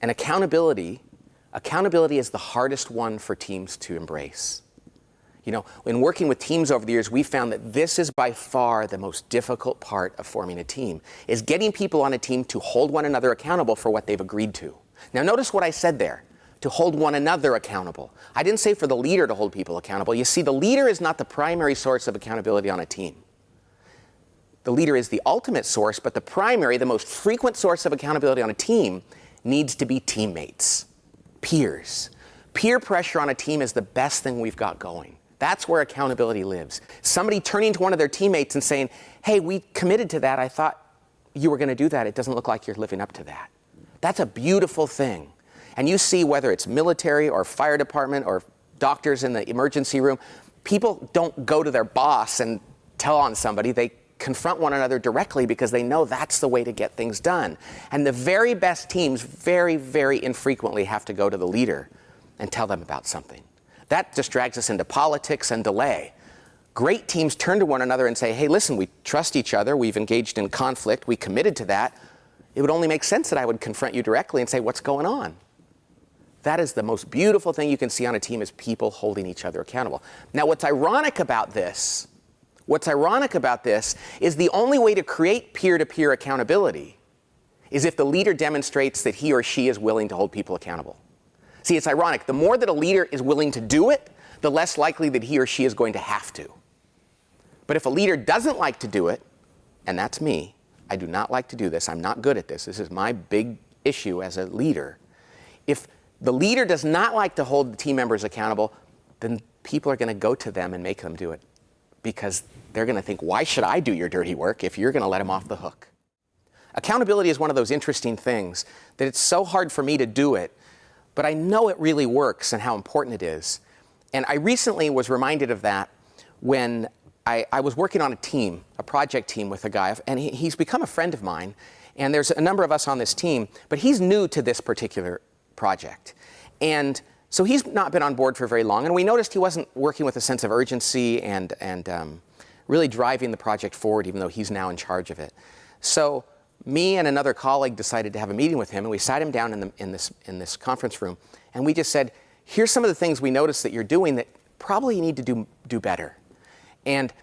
And accountability is the hardest one for teams to embrace. You know, in working with teams over the years, we found that this is by far the most difficult part of forming a team, is getting people on a team to hold one another accountable for what they've agreed to. Now notice what I said there, to hold one another accountable. I didn't say for the leader to hold people accountable. You see, the leader is not the primary source of accountability on a team. The leader is the ultimate source, but the primary, the most frequent source of accountability on a team needs to be teammates, peers. Peer pressure on a team is the best thing we've got going. That's where accountability lives. Somebody turning to one of their teammates and saying, hey, we committed to that. I thought you were going to do that. It doesn't look like you're living up to that. That's a beautiful thing. And you see whether it's military or fire department or doctors in the emergency room, people don't go to their boss and tell on somebody. They confront one another directly because they know that's the way to get things done. And the very best teams very, very infrequently have to go to the leader and tell them about something. That just drags us into politics and delay. Great teams turn to one another and say, hey, listen, we trust each other. We've engaged in conflict. We committed to that. It would only make sense that I would confront you directly and say, what's going on? That is the most beautiful thing you can see on a team, is people holding each other accountable. Now, what's ironic about this is the only way to create peer-to-peer accountability is if the leader demonstrates that he or she is willing to hold people accountable. See, it's ironic. The more that a leader is willing to do it, the less likely that he or she is going to have to. But if a leader doesn't like to do it, and that's me, I do not like to do this, I'm not good at this, this is my big issue as a leader. If the leader does not like to hold the team members accountable, then people are going to go to them and make them do it, because they're going to think, why should I do your dirty work if you're going to let them off the hook? Accountability is one of those interesting things that it's so hard for me to do it, but I know it really works and how important it is. And I recently was reminded of that when I was working on a team, a project team with a guy, and he's become a friend of mine, and there's a number of us on this team, but he's new to this particular project. And so he's not been on board for very long, and we noticed he wasn't working with a sense of urgency and really driving the project forward, even though he's now in charge of it. So me and another colleague decided to have a meeting with him, and we sat him down in this conference room, and we just said, here's some of the things we noticed that you're doing that probably you need to do better. And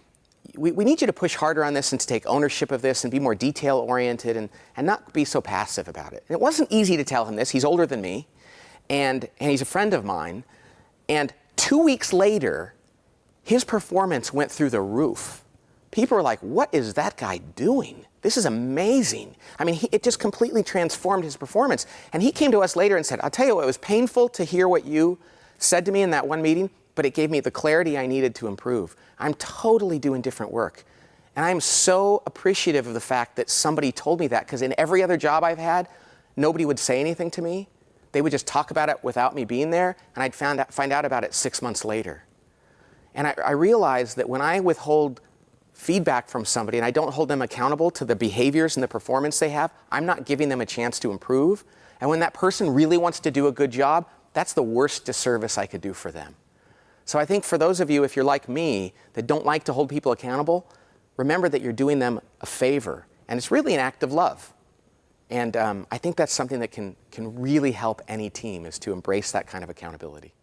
we need you to push harder on this and to take ownership of this and be more detail-oriented and not be so passive about it. And it wasn't easy to tell him this. He's older than me, and he's a friend of mine. And 2 weeks later, his performance went through the roof. People were like, what is that guy doing? This is amazing. I mean, it just completely transformed his performance. And he came to us later and said, I'll tell you what, it was painful to hear what you said to me in that one meeting, but it gave me the clarity I needed to improve. I'm totally doing different work. And I'm so appreciative of the fact that somebody told me that, because in every other job I've had, nobody would say anything to me. They would just talk about it without me being there, and I'd find out about it 6 months later. And I realized that when I withhold feedback from somebody and I don't hold them accountable to the behaviors and the performance they have, I'm not giving them a chance to improve. And when that person really wants to do a good job, that's the worst disservice I could do for them. So I think for those of you, if you're like me, that don't like to hold people accountable, remember that you're doing them a favor. And it's really an act of love. And I think that's something that can really help any team, is to embrace that kind of accountability.